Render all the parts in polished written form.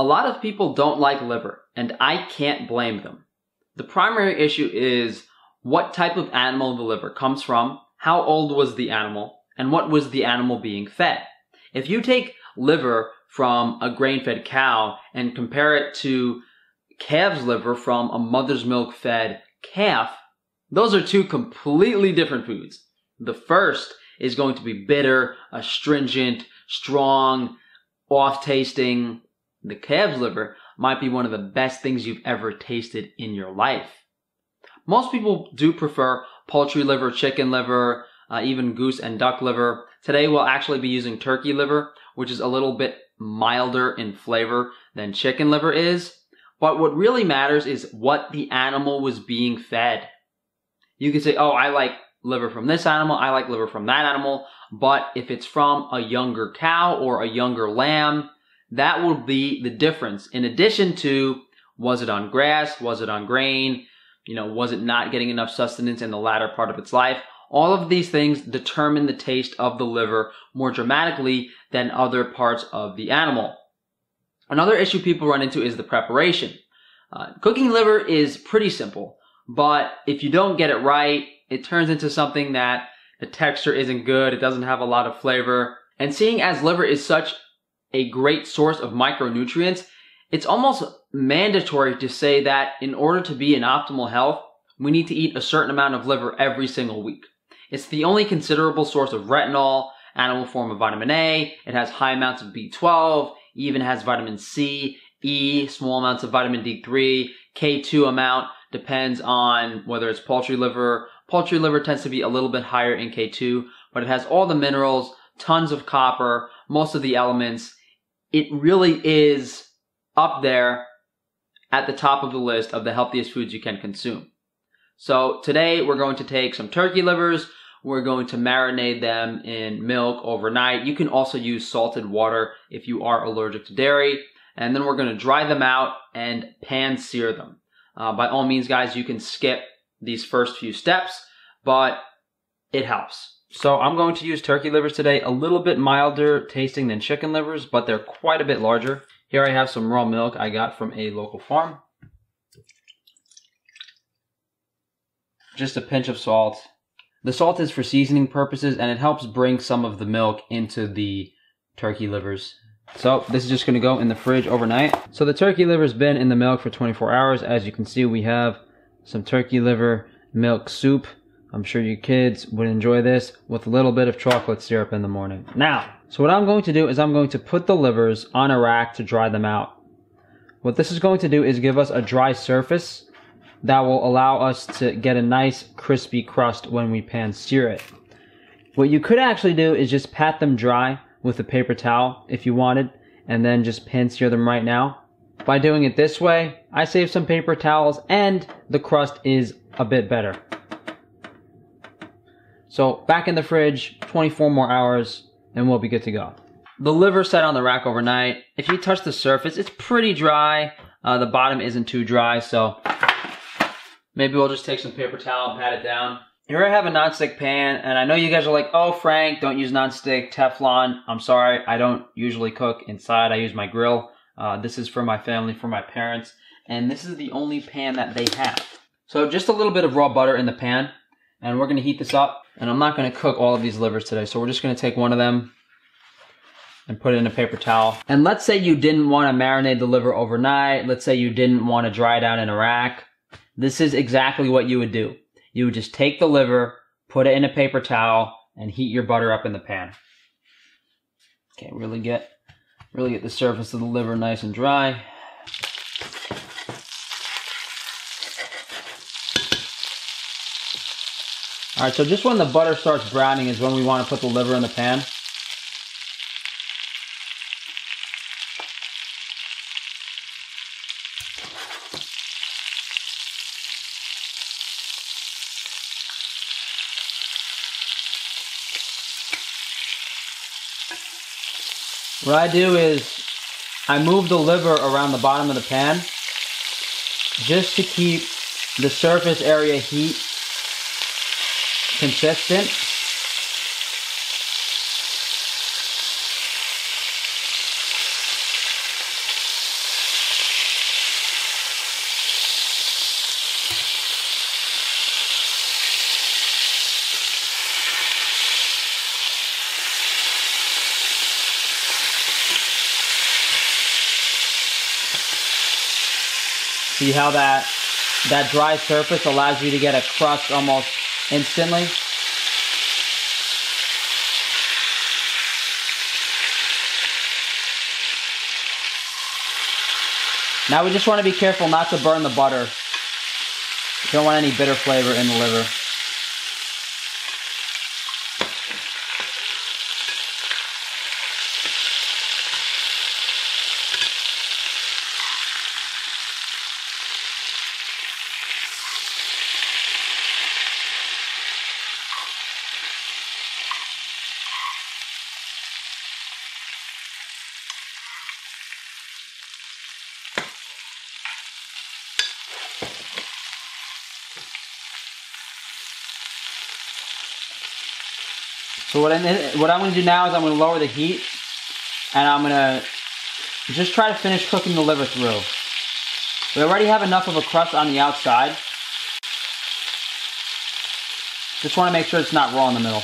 A lot of people don't like liver, and I can't blame them. The primary issue is what type of animal the liver comes from, how old was the animal, and what was the animal being fed. If you take liver from a grain-fed cow and compare it to calf's liver from a mother's milk fed calf, those are two completely different foods. The first is going to be bitter, astringent, strong, off-tasting. The calf's liver might be one of the best things you've ever tasted in your life. Most people do prefer poultry liver, chicken liver, even goose and duck liver. Today we'll actually be using turkey liver, which is a little bit milder in flavor than chicken liver is. But what really matters is what the animal was being fed. You can say, oh, I like liver from this animal, I like liver from that animal. But if it's from a younger cow or a younger lamb, that will be the difference. In addition to, was it on grass? Was it on grain? Was it not getting enough sustenance in the latter part of its life? All of these things determine the taste of the liver more dramatically than other parts of the animal. Another issue people run into is the preparation. Cooking liver is pretty simple, but if you don't get it right, it turns into something that the texture isn't good, it doesn't have a lot of flavor. And seeing as liver is such a great source of micronutrients, it's almost mandatory to say that in order to be in optimal health, we need to eat a certain amount of liver every single week. It's the only considerable source of retinol, animal form of vitamin A. It has high amounts of B12, even has vitamin C, E, small amounts of vitamin D3, K2 amount depends on whether it's poultry liver. Poultry liver tends to be a little bit higher in K2, but it has all the minerals, tons of copper, most of the elements. It really is up there at the top of the list of the healthiest foods you can consume. So today we're going to take some turkey livers. We're going to marinate them in milk overnight. You can also use salted water if you are allergic to dairy. And then we're going to dry them out and pan sear them. By all means, guys, you can skip these first few steps, but it helps. So I'm going to use turkey livers today, a little bit milder tasting than chicken livers, but they're quite a bit larger. Here I have some raw milk I got from a local farm. Just a pinch of salt. The salt is for seasoning purposes, and it helps bring some of the milk into the turkey livers. So this is just going to go in the fridge overnight. So the turkey liver's been in the milk for 24 hours. As you can see, we have some turkey liver milk soup. I'm sure you kids would enjoy this with a little bit of chocolate syrup in the morning. Now, so what I'm going to do is I'm going to put the livers on a rack to dry them out. What this is going to do is give us a dry surface that will allow us to get a nice crispy crust when we pan sear it. What you could actually do is just pat them dry with a paper towel if you wanted, and then just pan sear them right now. By doing it this way, I save some paper towels and the crust is a bit better. So back in the fridge, 24 more hours, and we'll be good to go. The liver sat on the rack overnight. If you touch the surface, it's pretty dry. The bottom isn't too dry, so maybe we'll just take some paper towel and pat it down. Here I have a nonstick pan, and I know you guys are like, oh, Frank, don't use nonstick, Teflon. I'm sorry, I don't usually cook inside. I use my grill. This is for my family, for my parents, and this is the only pan that they have. So just a little bit of raw butter in the pan, and we're going to heat this up. And I'm not going to cook all of these livers today, so we're just going to take one of them and put it in a paper towel. And let's say you didn't want to marinate the liver overnight. Let's say you didn't want to dry it out in a rack. This is exactly what you would do. You would just take the liver, put it in a paper towel, and heat your butter up in the pan. Okay, really get the surface of the liver nice and dry. Alright, so just when the butter starts browning is when we want to put the liver in the pan. What I do is I move the liver around the bottom of the pan just to keep the surface area heat consistent. See how that dry surface allows you to get a crust almost instantly? Now we just want to be careful not to burn the butter. You don't want any bitter flavor in the liver. So what I'm going to do now is I'm going to lower the heat, and I'm going to just try to finish cooking the liver through. We already have enough of a crust on the outside. Just want to make sure it's not raw in the middle.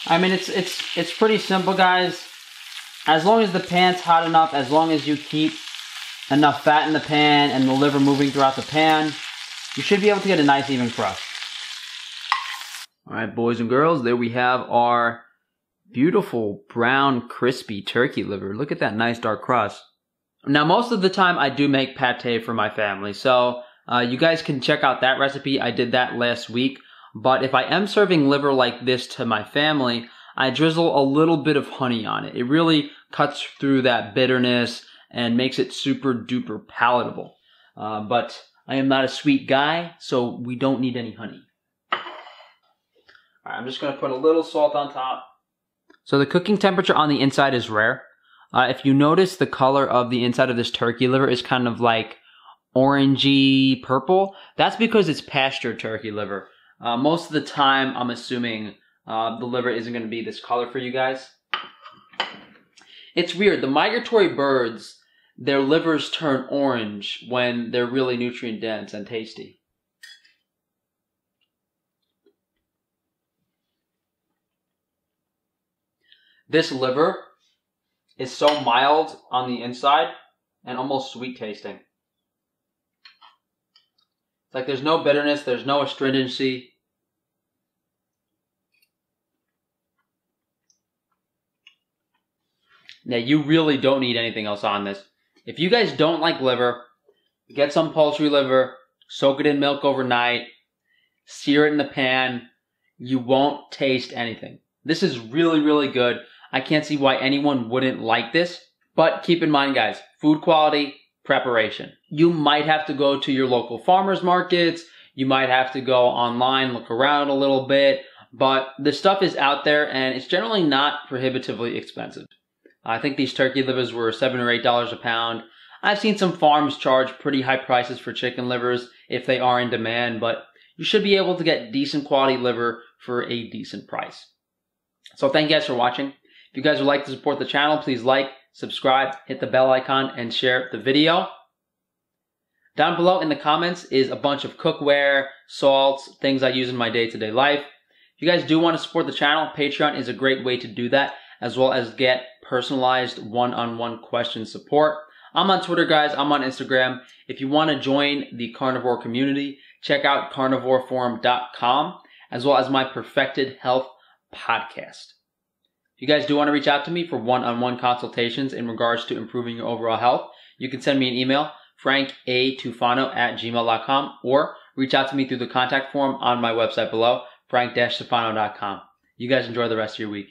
I mean, it's pretty simple, guys. As long as the pan's hot enough, as long as you keep enough fat in the pan and the liver moving throughout the pan, you should be able to get a nice even crust. Alright, boys and girls, there we have our beautiful brown crispy turkey liver. Look at that nice dark crust. Now, most of the time I do make pate for my family, so you guys can check out that recipe. I did that last week. But if I am serving liver like this to my family, I drizzle a little bit of honey on it. It really cuts through that bitterness and makes it super duper palatable. But I am not a sweet guy, so we don't need any honey. Alright, I'm just going to put a little salt on top. So the cooking temperature on the inside is rare. If you notice, the color of the inside of this turkey liver is kind of like orangey purple. That's because it's pastured turkey liver. Most of the time, I'm assuming the liver isn't going to be this color for you guys. It's weird. The migratory birds, their livers turn orange when they're really nutrient dense and tasty. This liver is so mild on the inside and almost sweet tasting. It's like there's no bitterness, there's no astringency. Now, you really don't need anything else on this. If you guys don't like liver, get some poultry liver, soak it in milk overnight, sear it in the pan. You won't taste anything. This is really, really good. I can't see why anyone wouldn't like this. But keep in mind, guys, food quality, preparation. You might have to go to your local farmers markets. You might have to go online, look around a little bit. But the stuff is out there, and it's generally not prohibitively expensive. I think these turkey livers were $7 or $8 a pound. I've seen some farms charge pretty high prices for chicken livers if they are in demand, but you should be able to get decent quality liver for a decent price. So thank you guys for watching. If you guys would like to support the channel, please like, subscribe, hit the bell icon, and share the video. Down below in the comments is a bunch of cookware, salts, things I use in my day-to-day life. If you guys do want to support the channel, Patreon is a great way to do that, as well as get personalized one-on-one question support. I'm on Twitter, guys. I'm on Instagram. If you want to join the carnivore community, check out carnivoreforum.com, as well as my Perfected Health podcast. If you guys do want to reach out to me for one-on-one consultations in regards to improving your overall health, you can send me an email, frankatufano@gmail.com, or reach out to me through the contact form on my website below, frank-tufano.com. You guys enjoy the rest of your week.